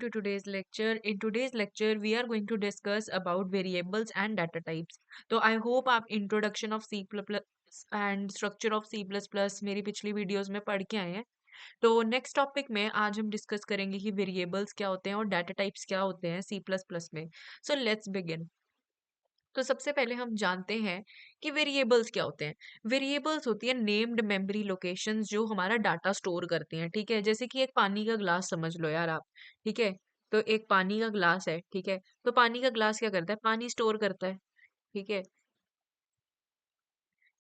to today's lecture. In today's lecture, we are going to discuss about variables and data types. तो I hope आप introduction of C++ and structure of C++ मेरी पिछली videos में पढ़ के आए हैं. तो नेक्स्ट टॉपिक में आज हम डिस्कस करेंगे कि वेरिएबल्स क्या होते हैं और डाटा टाइप्स क्या होते हैं C++ में. So let's begin. तो सबसे पहले हम जानते हैं कि वेरिएबल्स क्या होते हैं. वेरिएबल्स होती है नेम्ड मेमोरी लोकेशंस जो हमारा डाटा स्टोर करती हैं. ठीक है, जैसे कि एक पानी का ग्लास समझ लो यार आप. ठीक है, तो एक पानी का ग्लास है. ठीक है, तो पानी का ग्लास क्या करता है, पानी स्टोर करता है. ठीक है,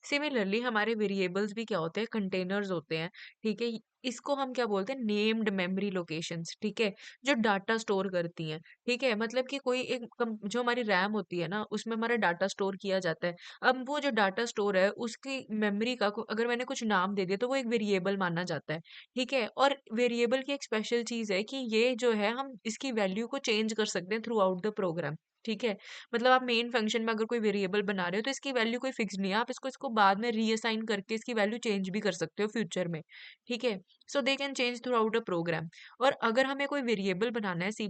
सिमिलरली हमारे वेरिएबल्स भी क्या होते हैं, कंटेनर्स होते हैं. ठीक है, इसको हम क्या बोलते हैं, नेम्ड मेमोरी लोकेशंस. ठीक है, जो डाटा स्टोर करती हैं. ठीक है, मतलब कि कोई एक जो हमारी रैम होती है ना, उसमें हमारा डाटा स्टोर किया जाता है. अब वो जो डाटा स्टोर है उसकी मेमोरी का अगर मैंने कुछ नाम दे दिया तो वो एक वेरिएबल माना जाता है. ठीक है, और वेरिएबल की एक स्पेशल चीज है कि ये जो है हम इसकी वैल्यू को चेंज कर सकते हैं थ्रू आउट द प्रोग्राम. ठीक है, मतलब आप मेन फंक्शन में अगर कोई वेरिएबल बना रहे हो तो इसकी वैल्यू कोई फिक्स नहीं है, आप इसको इसको बाद में रीअसाइन करके इसकी वैल्यू चेंज भी कर सकते हो फ्यूचर में. ठीक है, so they can change throughout a program. और अगर हमें कोई वेरिएबल बनाना है C++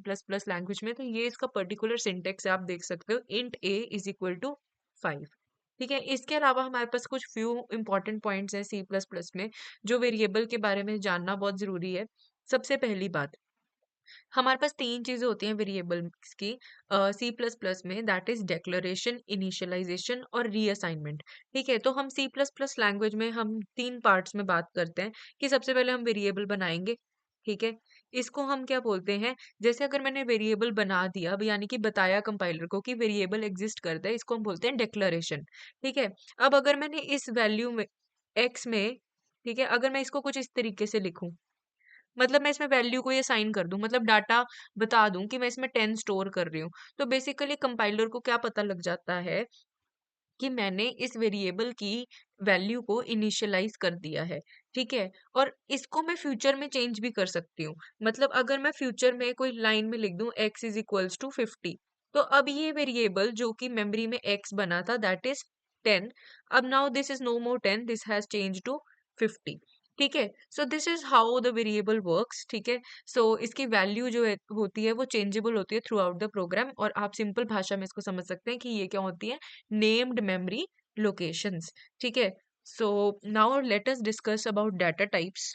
लैंग्वेज में तो ये इसका पर्टिकुलर सिंटेक्स है, आप देख सकते हो int a is equal to 5. ठीक है, इसके अलावा हमारे पास कुछ फ्यू इंपॉर्टेंट पॉइंट्स हैं C++ में जो वेरिएबल के बारे में जानना बहुत जरूरी है. सबसे पहली बात, हमारे पास तीन चीजें होती हैं वेरिएबल्स की सी प्लस प्लस में, दैट इज डेक्लरेशन, इनिशियलाइजेशन और रीअसाइनमेंट. ठीक है, तो हम C++ लैंग्वेज में हम तीन पार्ट्स में बात करते हैं कि सबसे पहले हम वेरिएबल बनाएंगे. ठीक है, इसको हम क्या बोलते हैं, जैसे अगर मैंने वेरिएबल बना दिया अब यानी कि बताया कंपाइलर को कि वेरिएबल एग्जिस्ट करता है, इसको हम बोलते हैं डेक्लरेशन. ठीक है, अब अगर मैंने इस वैल्यू में एक्स में, ठीक है, अगर मैं इसको कुछ इस तरीके से लिखूं, मतलब मैं इसमें वैल्यू को ये साइन कर दूं, मतलब डाटा बता दूं कि मैं इसमें 10 स्टोर कर रही हूँ, तो बेसिकली कंपाइलर को क्या पता लग जाता है कि मैंने इस वेरिएबल की वैल्यू को इनिशियलाइज कर दिया है. ठीक है, और इसको मैं फ्यूचर में चेंज भी कर सकती हूँ. मतलब अगर मैं फ्यूचर में कोई लाइन में लिख दूं x इज इक्वल्स टू 50, तो अब ये वेरिएबल जो कि मेमोरी में x बना था दैट इज 10, अब now this is no more 10, this has change to 50. ठीक है, so this is how the variable works. ठीक है, सो इसकी वैल्यू जो है होती है वो चेंजेबल होती है थ्रू आउट द प्रोग्राम, और आप सिंपल भाषा में इसको समझ सकते हैं कि ये क्या होती है, नेम्ड मेमोरी लोकेशंस. ठीक है, so now let us discuss about data types.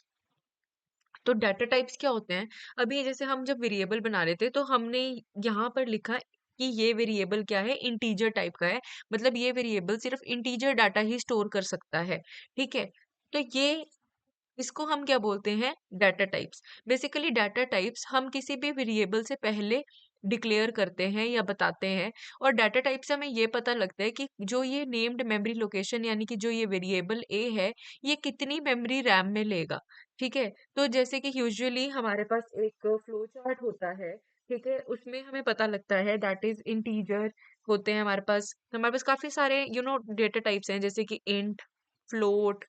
तो डाटा टाइप्स क्या होते हैं, अभी जैसे हम जब वेरिएबल बना रहे थे तो हमने यहाँ पर लिखा कि ये वेरिएबल क्या है, इंटीजर टाइप का है, मतलब ये वेरिएबल सिर्फ इंटीजर डाटा ही स्टोर कर सकता है. ठीक है, तो ये इसको हम क्या बोलते हैं, data types. Basically data types हम किसी भी वेरिएबल से पहले डिक्लेयर करते हैं या बताते हैं, और डाटा टाइप से हमें ये पता लगता है कि जो ये नेम्ड मेमोरी लोकेशन यानी कि जो ये वेरिएबल ए है ये कितनी मेमोरी रैम में लेगा. ठीक है, तो जैसे कि यूजुअली हमारे पास एक फ्लो चार्ट होता है. ठीक है, उसमें हमें पता लगता है दैट इज इंटीजर होते हैं हमारे पास काफी सारे डेटा टाइप्स हैं जैसे कि इंट, फ्लोट.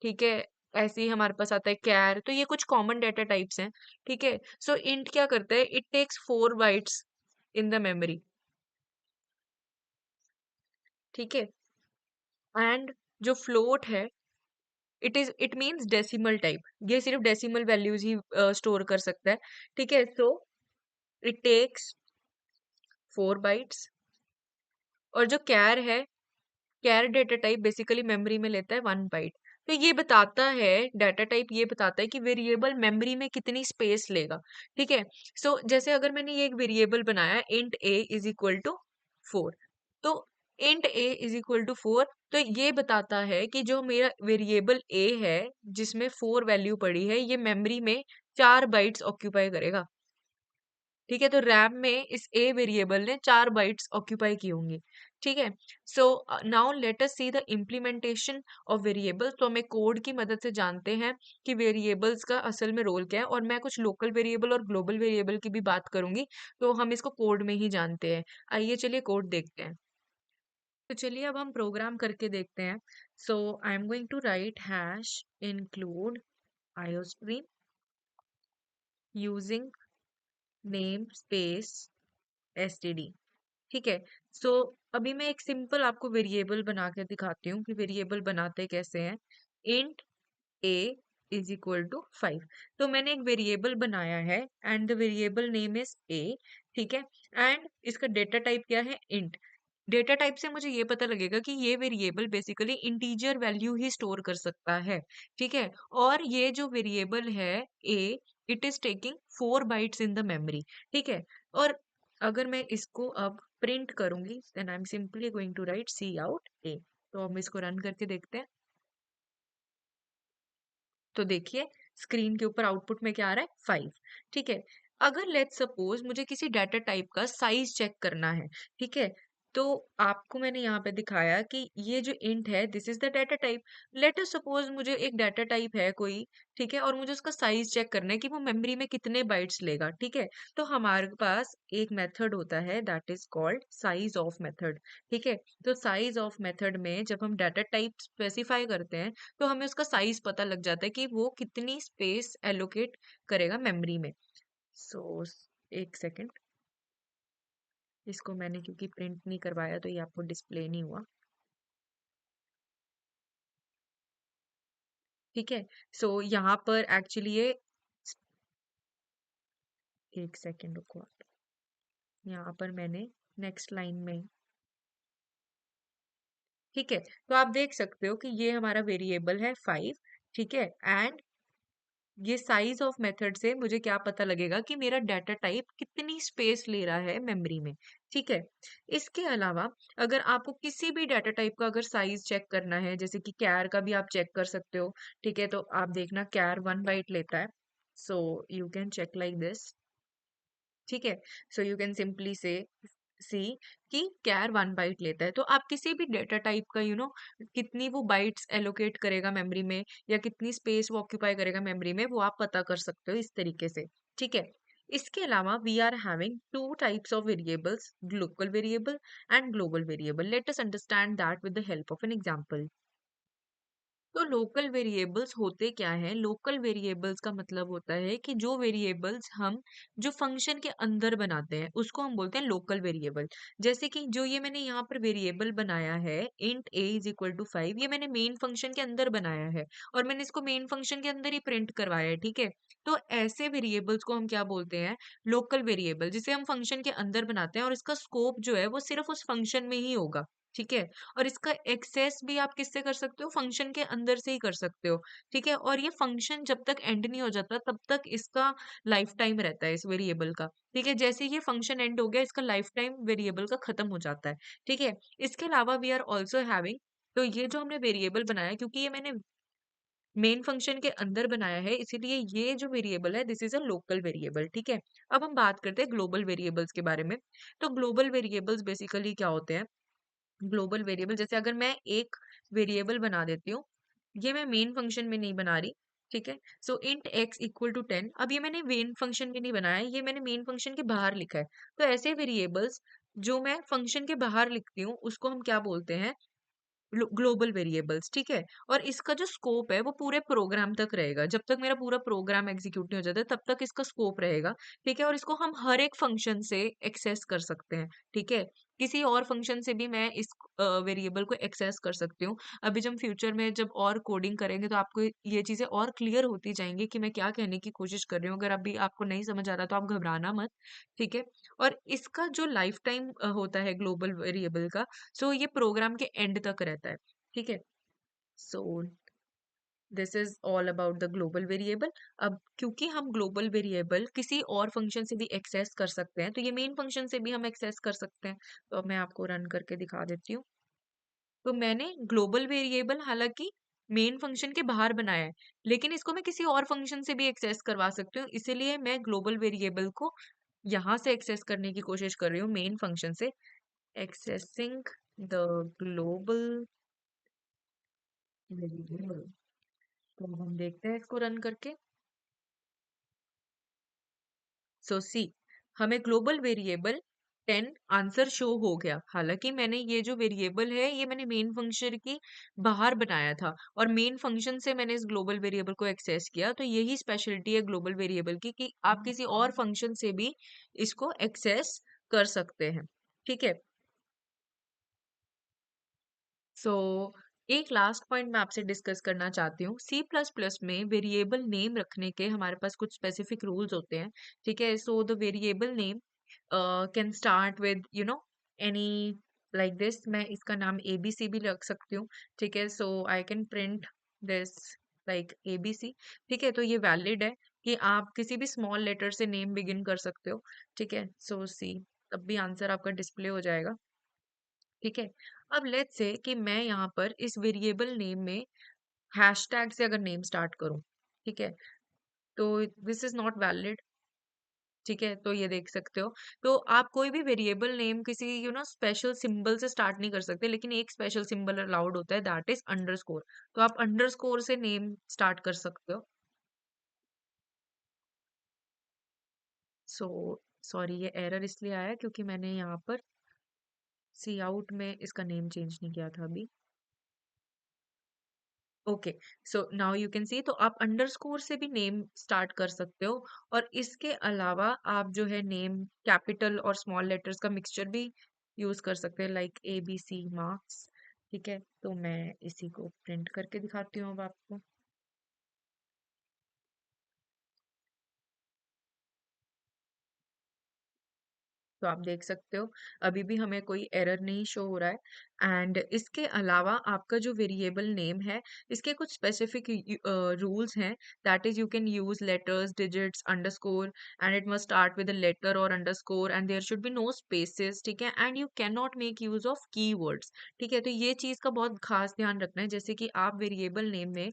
ठीक है, ऐसे ही हमारे पास आता है कैर, तो ये कुछ कॉमन डेटा टाइप्स हैं. ठीक है, सो इंट क्या करता है, it takes 4 bytes in the memory. ठीक है, एंड जो फ्लोट है इट मींस डेसिमल टाइप, ये सिर्फ डेसिमल वैल्यूज ही स्टोर कर सकता है. ठीक है, सो इट टेक्स 4 बाइट्स. और जो कैर है, char data type basically memory में लेता है 1 बाइट. तो ये बताता है, डाटा टाइप ये बताता है कि वेरिएबल मेमोरी में कितनी स्पेस लेगा. ठीक है, सो जैसे अगर मैंने ये एक वेरिएबल बनाया int a is equal to 4, तो int a is equal to 4, तो ये बताता है कि जो मेरा वेरिएबल a है जिसमें 4 वैल्यू पड़ी है ये मेमोरी में 4 बाइट्स ऑक्यूपाई करेगा. ठीक है, तो रैम में इस ए वेरिएबल ने 4 बाइट्स ऑक्यूपाई की होंगी. ठीक है, so now let us see the implementation of variables. तो हमें कोड की मदद से जानते हैं कि वेरिएबल्स का असल में रोल क्या है, और मैं कुछ लोकल वेरिएबल और ग्लोबल वेरिएबल की भी बात करूंगी, तो हम इसको कोड में ही जानते हैं. आइए चलिए कोड देखते हैं. तो चलिए अब हम प्रोग्राम करके देखते हैं. So I am going to write hash include iostream using namespace std. ठीक है, सो अभी मैं एक सिंपल आपको वेरिएबल बना के दिखाती हूँ कि वेरिएबल बनाते कैसे हैं. Int a is equal to 5। तो मैंने एक वेरिएबल बनाया है and the variable name is a, ठीक है। एंड इसका डेटा टाइप क्या है, इंट। डेटा टाइप से मुझे ये पता लगेगा कि ये वेरिएबल बेसिकली इंटीजर वैल्यू ही स्टोर कर सकता है, ठीक है। और ये जो वेरिएबल है A, it is taking 4 bytes in the memory, ठीक है। और अगर मैं इसको अब प्रिंट करूंगी then I am simply going to write cout A. तो हम इसको रन करके देखते हैं। तो देखिए स्क्रीन के ऊपर आउटपुट में क्या आ रहा है, 5, ठीक है। अगर लेट्स सपोज मुझे किसी डाटा टाइप का साइज चेक करना है, ठीक है। तो आपको मैंने यहाँ पे दिखाया कि ये जो इंट है this is the data type. Let us suppose मुझे एक डाटा टाइप है कोई, ठीक है, और मुझे उसका साइज चेक करना है कि वो मेमोरी में कितने बाइट्स लेगा, ठीक है। तो हमारे पास एक मेथड होता है that is called size of method, ठीक है। तो साइज ऑफ मेथड में जब हम डाटा टाइप स्पेसिफाई करते हैं तो हमें उसका साइज पता लग जाता है कि वो कितनी स्पेस एलोकेट करेगा मेमोरी में। सो एक सेकेंड, इसको मैंने क्योंकि प्रिंट नहीं करवाया तो ये आपको डिस्प्ले नहीं हुआ, ठीक है। सो यहाँ पर एक्चुअली ये, एक सेकेंड रुको, यहाँ पर मैंने नेक्स्ट लाइन में, ठीक है। तो आप देख सकते हो कि ये हमारा वेरिएबल है 5, ठीक है। एंड ये साइज ऑफ मेथड से मुझे क्या पता लगेगा कि मेरा डाटा टाइप कितनी स्पेस ले रहा है मेमोरी में, ठीक है। इसके अलावा अगर आपको किसी भी डाटा टाइप का अगर साइज चेक करना है, जैसे कि कैर का भी आप चेक कर सकते हो, ठीक है। तो आप देखना कैर 1 बाइट लेता है, so you can check like this, ठीक है। सो यू कैन सिंपली से सी कि कैर 1 बाइट लेता है। तो आप किसी भी डेटा टाइप का कितनी वो बाइट्स एलोकेट करेगा मेमोरी में या कितनी स्पेस वो ऑक्यूपाई करेगा मेमोरी में, वो आप पता कर सकते हो इस तरीके से, ठीक है। इसके अलावा we are having two types of variables, local variable and global variable. Let us understand that with the help of an example. तो लोकल वेरिएबल्स होते क्या है, लोकल वेरिएबल्स का मतलब होता है कि जो वेरिएबल्स हम जो फंक्शन के अंदर बनाते हैं उसको हम बोलते हैं लोकल वेरिएबल। जैसे कि जो ये मैंने यहाँ पर वेरिएबल बनाया है int a is equal to 5, ये मैंने मेन फंक्शन के अंदर बनाया है और मैंने इसको मेन फंक्शन के अंदर ही प्रिंट करवाया है, ठीक है। तो ऐसे वेरिएबल्स को हम क्या बोलते हैं, लोकल वेरिएबल, जिसे हम फंक्शन के अंदर बनाते हैं और इसका स्कोप जो है वो सिर्फ उस फंक्शन में ही होगा, ठीक है। और इसका एक्सेस भी आप किससे कर सकते हो, फंक्शन के अंदर से ही कर सकते हो, ठीक है। और ये फंक्शन जब तक एंड नहीं हो जाता तब तक इसका लाइफ टाइम रहता है इस वेरिएबल का, ठीक है। जैसे ये फंक्शन एंड हो गया इसका लाइफ टाइम वेरिएबल का खत्म हो जाता है, ठीक है। इसके अलावा वी आर ऑल्सो हैविंग, तो ये जो हमने वेरिएबल बनाया क्योंकि ये मैंने मेन फंक्शन के अंदर बनाया है इसीलिए ये जो वेरिएबल है this is a local variable, ठीक है। अब हम बात करते हैं ग्लोबल वेरिएबल्स के बारे में। तो ग्लोबल वेरिएबल्स बेसिकली क्या होते हैं, ग्लोबल वेरिएबल जैसे अगर मैं एक वेरिएबल बना देती हूँ, ये मैं मेन फंक्शन में नहीं बना रही, ठीक है। सो इंट एक्स इक्वल टू 10, अब ये मैंने मेन फंक्शन में नहीं बनाया है, ये मैंने मेन फंक्शन के बाहर लिखा है। तो ऐसे वेरिएबल्स जो मैं फंक्शन के बाहर लिखती हूँ उसको हम क्या बोलते हैं, ग्लोबल वेरिएबल्स, ठीक है। और इसका जो स्कोप है वो पूरे प्रोग्राम तक रहेगा, जब तक मेरा पूरा प्रोग्राम एग्जीक्यूट नहीं हो जाता तब तक इसका स्कोप रहेगा, ठीक है। और इसको हम हर एक फंक्शन से एक्सेस कर सकते हैं, ठीक है। किसी और फंक्शन से भी मैं इस वेरिएबल को एक्सेस कर सकती हूँ। अभी जब फ्यूचर में जब और कोडिंग करेंगे तो आपको ये चीजें और क्लियर होती जाएंगी कि मैं क्या कहने की कोशिश कर रही हूँ। अगर अभी आपको नहीं समझ आ रहा तो आप घबराना मत, ठीक है। और इसका जो लाइफ टाइम होता है ग्लोबल वेरिएबल का, सो ये प्रोग्राम के एंड तक रहता है, ठीक है। So this is all about the global variable. अब क्योंकि हम ग्लोबल वेरिएबल किसी और फंक्शन से भी एक्सेस कर सकते हैं तो ये मेन फंक्शन से भी हम एक्सेस कर सकते हैं। तो अब मैं आपको रन करके दिखा देती हूँ। तो मैंने ग्लोबल वेरिएबल हालांकि मेन फंक्शन के बाहर बनाया है लेकिन इसको मैं किसी और फंक्शन से भी एक्सेस करवा सकती हूँ, इसीलिए मैं ग्लोबल वेरिएबल को यहाँ से एक्सेस करने की कोशिश कर रही हूँ मेन फंक्शन से, एक्सेसिंग द ग्लोबल वेरिएबल। तो अब हम देखते हैं इसको रन करके। सो सी, हमें ग्लोबल वेरिएबल 10 आंसर शो हो गया। हालांकि मैंने ये जो वेरिएबल है ये मैंने मेन फंक्शन की बाहर बनाया था और मेन फंक्शन से मैंने इस ग्लोबल वेरिएबल को एक्सेस किया। तो यही स्पेशलिटी है ग्लोबल वेरिएबल की कि आप किसी और फंक्शन से भी इसको एक्सेस कर सकते हैं, ठीक है। सो एक लास्ट पॉइंट मैं आपसे डिस्कस करना चाहती हूँ। सी प्लस प्लस में वेरिएबल नेम रखने के हमारे पास कुछ स्पेसिफिक रूल्स होते हैं। ठीक है, so the variable name can start with any like this. मैं इसका नाम एबीसी भी रख सकती हूँ। ठीक है, so I can print this like ABC. ठीक है, तो ये वैलिड है कि आप किसी भी स्मॉल लेटर से नेम बिगिन कर सकते हो। ठीक है, सो सी, तब भी आंसर आपका डिस्प्ले हो जाएगा। ठीक है, अब लेट्स से कि मैं यहाँ पर इस वेरिएबल नेम में हैशटैग से अगर नेम स्टार्ट करूँ, ठीक है, तो दिस इज नॉट वैलिड। ठीक है, तो ये देख सकते हो। तो आप कोई भी वेरिएबल नेम किसी स्पेशल सिंबल से स्टार्ट नहीं कर सकते, लेकिन एक स्पेशल सिंबल अलाउड होता है, दैट इज अंडरस्कोर। तो आप अंडरस्कोर से नेम स्टार्ट कर सकते हो। सो सॉरी, ये एरर इसलिए आया क्योंकि मैंने यहाँ पर सी आउट में इसका नेम चेंज नहीं किया था अभी। Okay, so now you can see, तो आप अंडरस्कोर से भी नेम स्टार्ट कर सकते हो। और इसके अलावा आप जो है नेम कैपिटल और स्मॉल लेटर्स का मिक्सचर भी यूज कर सकते हैं, like A B C marks. ठीक है, तो मैं इसी को प्रिंट करके दिखाती हूँ अब आपको। तो आप देख सकते हो अभी भी हमें कोई एरर नहीं शो हो रहा है। एंड इसके अलावा आपका जो वेरिएबल नेम है, इसके कुछ स्पेसिफिक रूल्स हैं। That is you can use letters, digits, underscore, and it must start with a letter और underscore, and there should be no spaces. ठीक है, and you can not make use of keywords. ठीक है, तो ये चीज का बहुत खास ध्यान रखना है। जैसे कि आप वेरिएबल नेम में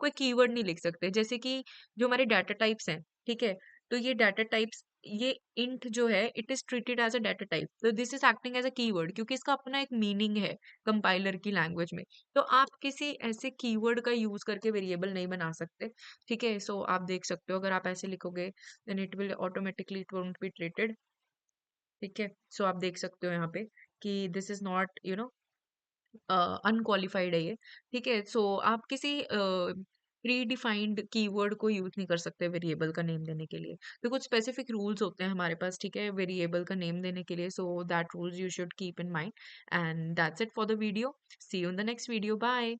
कोई कीवर्ड नहीं लिख सकते। जैसे कि जो हमारे डाटा टाइप्स हैं, ठीक है, तो ये डाटा टाइप्स, ये इंट जो है it is treated as a data type, तो this is acting as a keyword क्योंकि इसका अपना एक मीनिंग है कंपाइलर की लैंग्वेज में। तो आप किसी ऐसे कीवर्ड का यूज करके वेरिएबल नहीं बना सकते। ठीक है, सो आप देख सकते हो अगर आप ऐसे लिखोगे then it will automatically, it won't be treated. ठीक है, सो आप देख सकते हो यहाँ पे कि दिस इज नॉट अनक्वालिफाइड है ये। ठीक है, सो आप किसी प्री डिफाइंड कीवर्ड को यूज नहीं कर सकते वेरिएबल का नेम देने के लिए। तो कुछ स्पेसिफिक रूल्स होते हैं हमारे पास, ठीक है, वेरिएबल का नेम देने के लिए। So that rules you should keep in mind. And that's it for the video. See you in the next video, bye.